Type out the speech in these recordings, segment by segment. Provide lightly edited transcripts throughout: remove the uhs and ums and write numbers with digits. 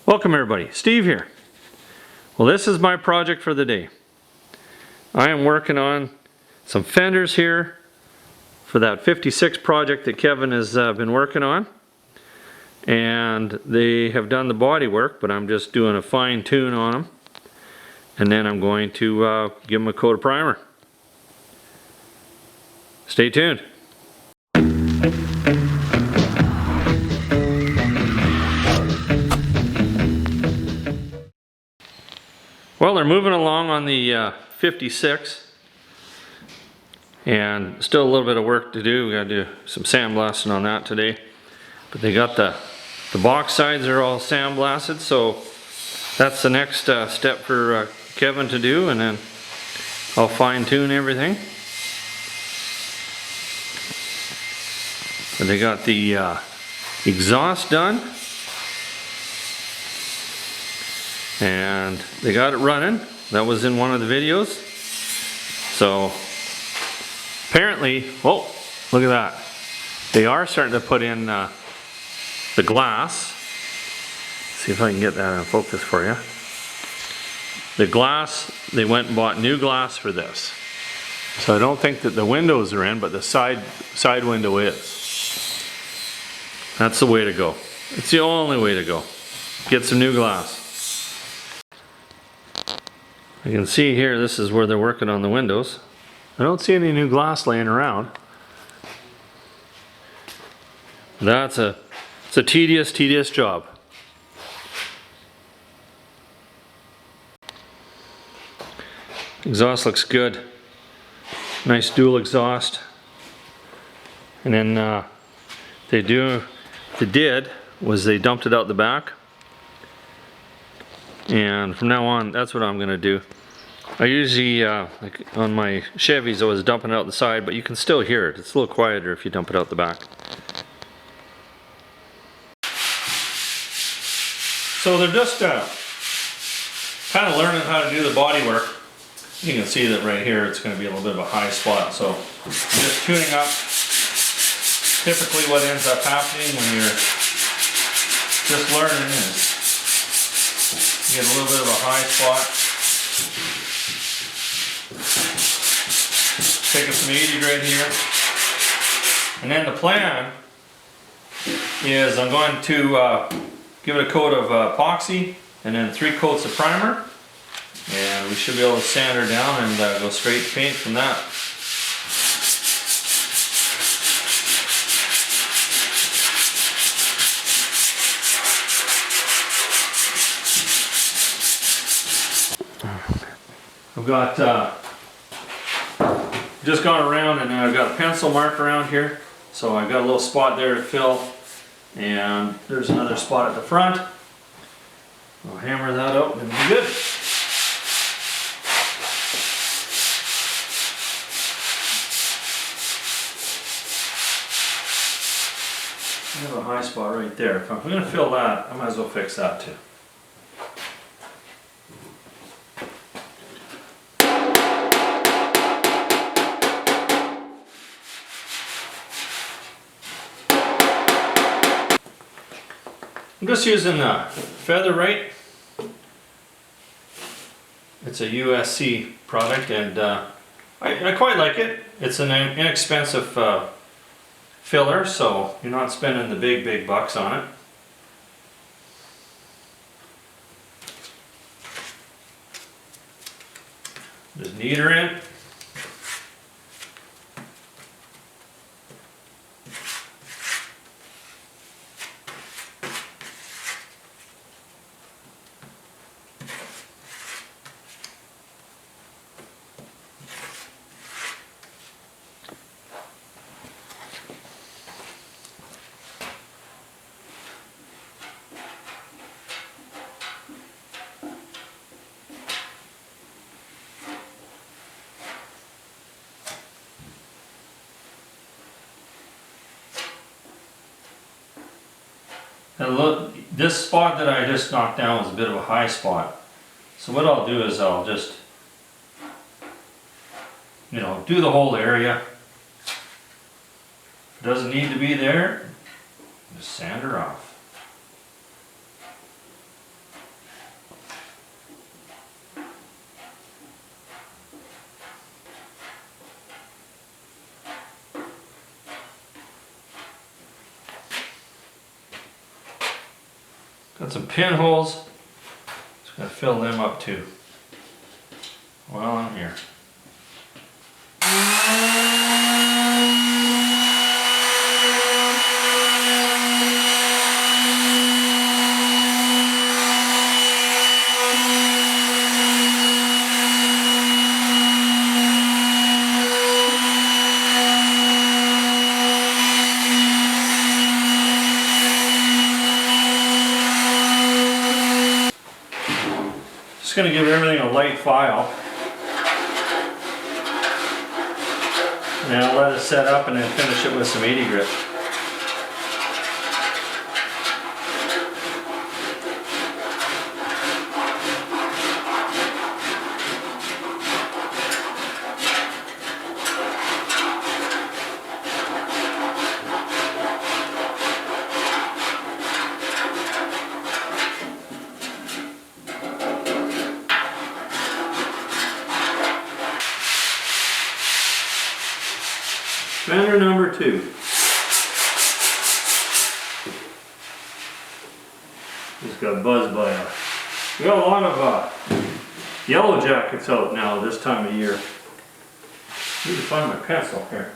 Welcome everybody, Steve here. Well, this is my project for the day. I am working on some fenders here for that 56 project that Kevin has been working on. And they have done the body work, but I'm just doing a fine tune on them. And then I'm going to give them a coat of primer. Stay tuned. Well, they're moving along on the 56, and still a little bit of work to do. We got to do some sandblasting on that today. But they got the box sides are all sandblasted, so that's the next step for Kevin to do, and then I'll fine tune everything. But they got the exhaust done. And they got it running. That was in one of the videos. So apparently, oh, look at that. They are starting to put in the glass. Let's see if I can get that in focus for you. The glass, they went and bought new glass for this. So I don't think that the windows are in, but the side window is. That's the way to go. It's the only way to go. Get some new glass. You can see here, this is where they're working on the windows. I don't see any new glass laying around. It's a tedious job. Exhaust looks good. Nice dual exhaust. And then they dumped it out the back. And from now on, that's what I'm going to do. I usually, like on my Chevys, I was dumping it out the side, but you can still hear it. It's a little quieter if you dump it out the back. So they're just kind of learning how to do the body work. You can see that right here, it's going to be a little bit of a high spot. So I'm just tuning up. Typically what ends up happening when you're just learning is get a little bit of a high spot. Taking some 80 right here. And then the plan is I'm going to give it a coat of epoxy and then 3 coats of primer. And we should be able to sand her down and go straight to paint from that. I've got just gone around and I've got a pencil mark around here, so I've got a little spot there to fill, and there's another spot at the front. I'll hammer that out and it'll be good. I have a high spot right there. If I'm going to fill that, I might as well fix that too. I'm just using a Featherite. It's a USC product, and I quite like it. It's an inexpensive filler, so you're not spending the big bucks on it. Just knead her in. And look, this spot that I just knocked down was a bit of a high spot. So what I'll do is I'll just, do the whole area. If it doesn't need to be there, just sand her off. Got some pinholes. Just gonna fill them up too while I'm here. Just going to give everything a light file. And I'll let it set up and then finish it with some 80 grit. Fender number 2. Just got buzzed by a... We got a lot of yellow jackets out now this time of year. I need to find my pencil here.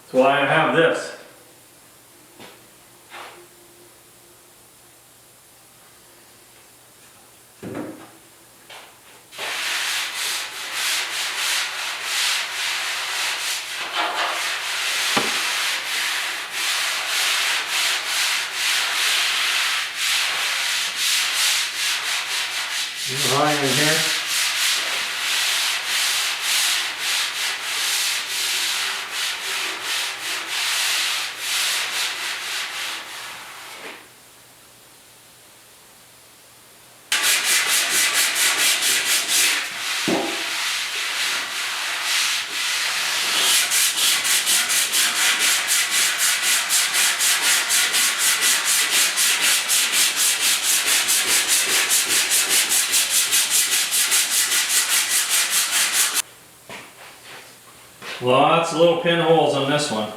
That's why I have this. Line in here. Lots of little pinholes on this one.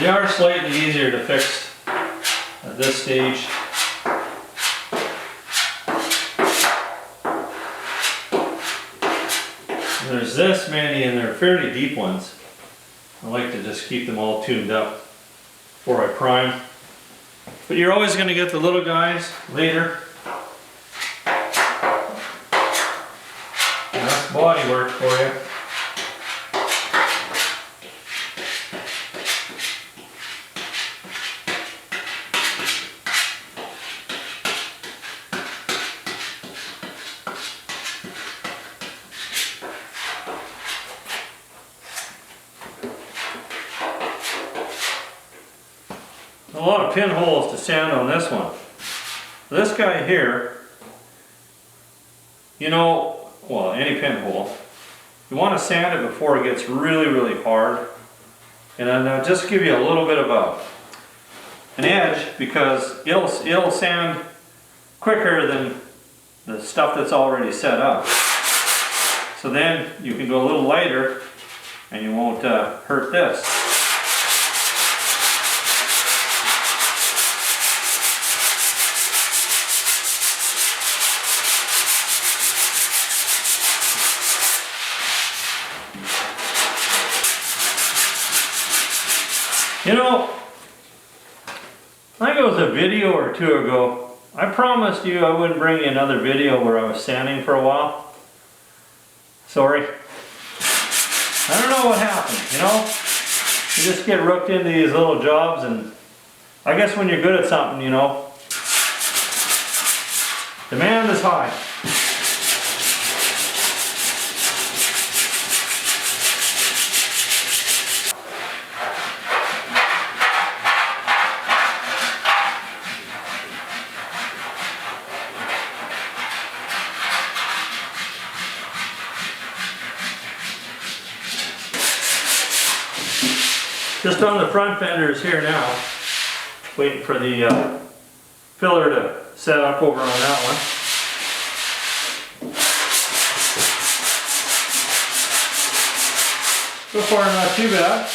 They are slightly easier to fix at this stage. There's this many and they're fairly deep ones. I like to just keep them all tuned up before I prime. But you're always going to get the little guys later. And that's body work for you. A lot of pinholes to sand on this one. This guy here, you know, well, any pinhole, you want to sand it before it gets really, really hard. And then I'll just give you a little bit of an edge because it'll sand quicker than the stuff that's already set up. So then you can go a little lighter and you won't hurt this. You know, I think it was a video or two ago, I promised you I wouldn't bring you another video where I was sanding for a while. Sorry. I don't know what happened, you know? You just get rooked into these little jobs, and I guess when you're good at something, you know, demand is high. Just on the front fenders here now, waiting for the filler to set up over on that one. So far not too bad.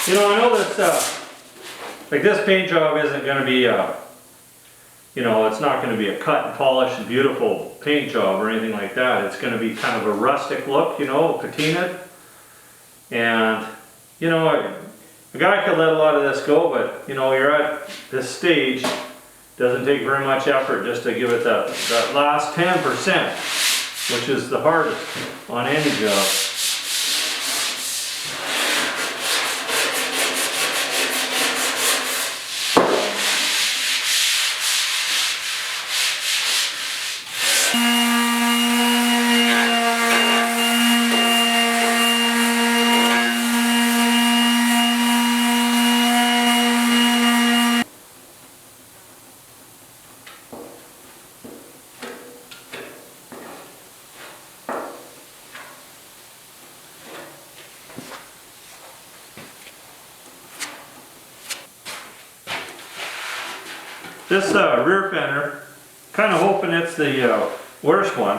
You know, I know that like this paint job isn't going to be you know, it's not going to be a cut and polish and beautiful paint job or anything like that. It's going to be kind of a rustic look, you know, patinaed. And, you know, a guy could let a lot of this go, but, you know, you're at this stage, doesn't take very much effort just to give it that last 10%, which is the hardest on any job. This rear fender, kind of hoping it's the worst one.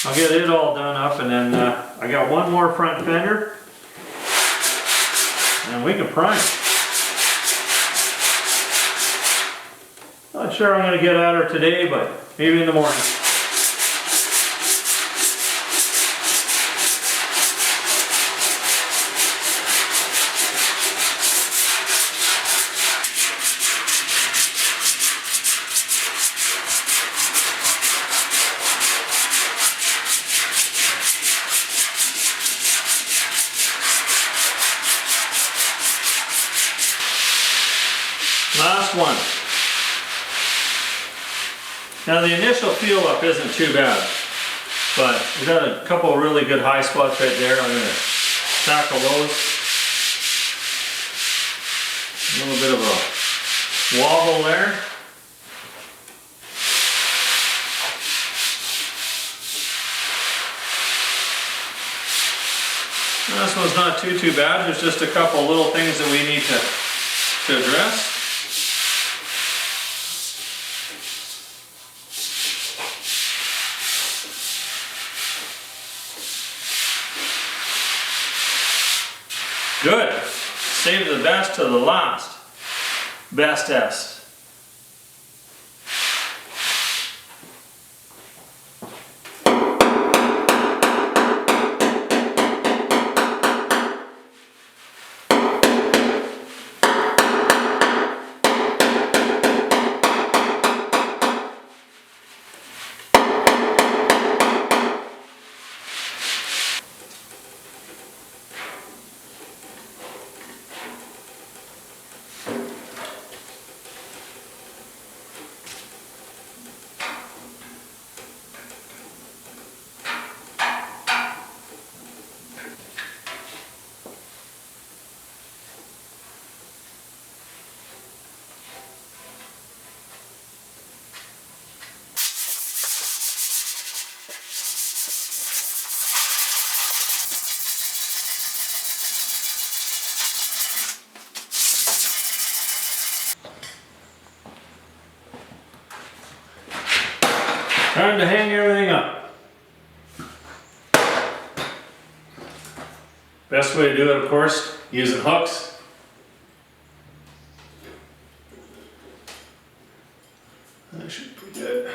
I'll get it all done up, and then I got one more front fender, and we can prime. Not sure I'm going to get at her today, but maybe in the morning. Last one. Now the initial feel up isn't too bad, but we've got a couple of really good high spots right there. I'm going to tackle those. A little bit of a wobble there. This one's not too bad. There's just a couple little things that we need to address. Good. Save the best to the last. Bestest. Time to hang everything up. Best way to do it, of course, using hooks. That should be pretty good.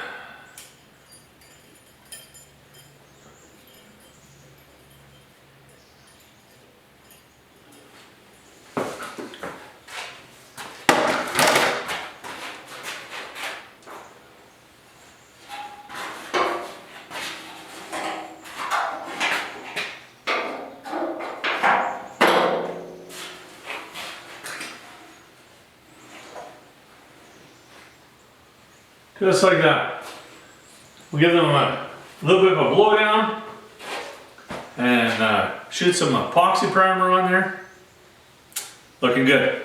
Just like that. We'll give them a little bit of a blowdown and shoot some epoxy primer on there. Looking good.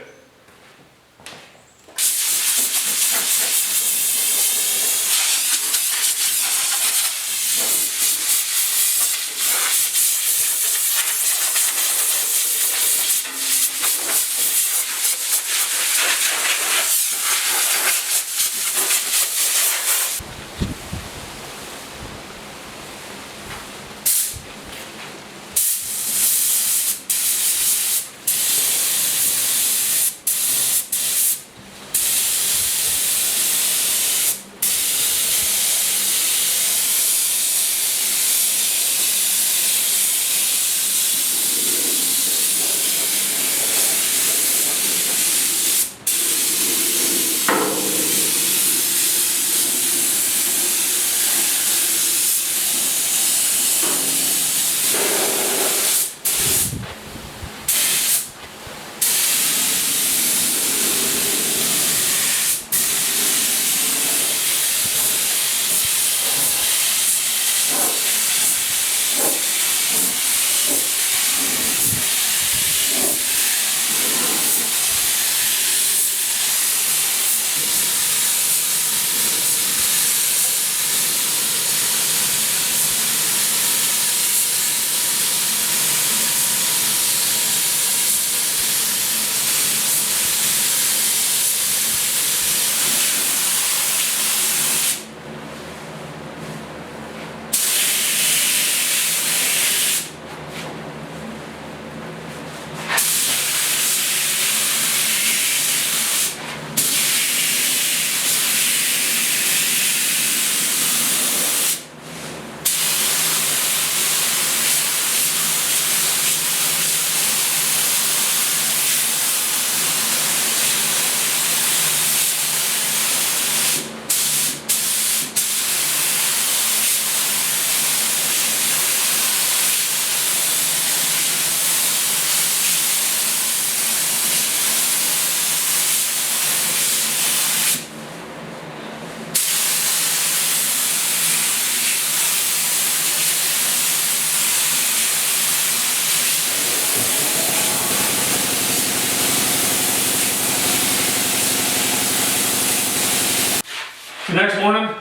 The next morning,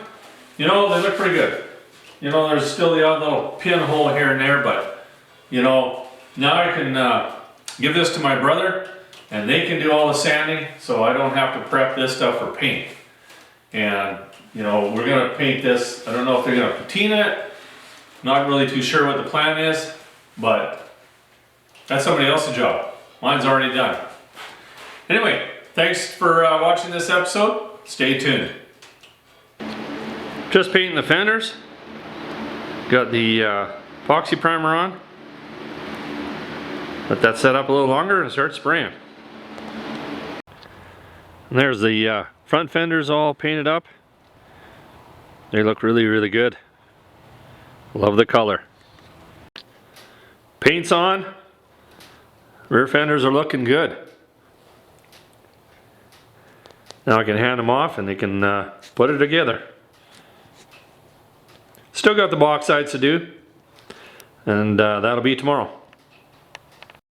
you know, they look pretty good. You know, there's still the odd little pinhole here and there, but you know, now I can give this to my brother and they can do all the sanding, so I don't have to prep this stuff for paint. And you know, we're gonna paint this. I don't know if they're gonna patina it. Not really too sure what the plan is, but that's somebody else's job. Mine's already done. Anyway, thanks for watching this episode. Stay tuned. Just painting the fenders. Got the epoxy primer on. Let that set up a little longer and start spraying. And there's the front fenders all painted up. They look really, really good. Love the color. Paint's on. Rear fenders are looking good. Now I can hand them off and they can put it together. Still got the box sides to do, and that'll be tomorrow.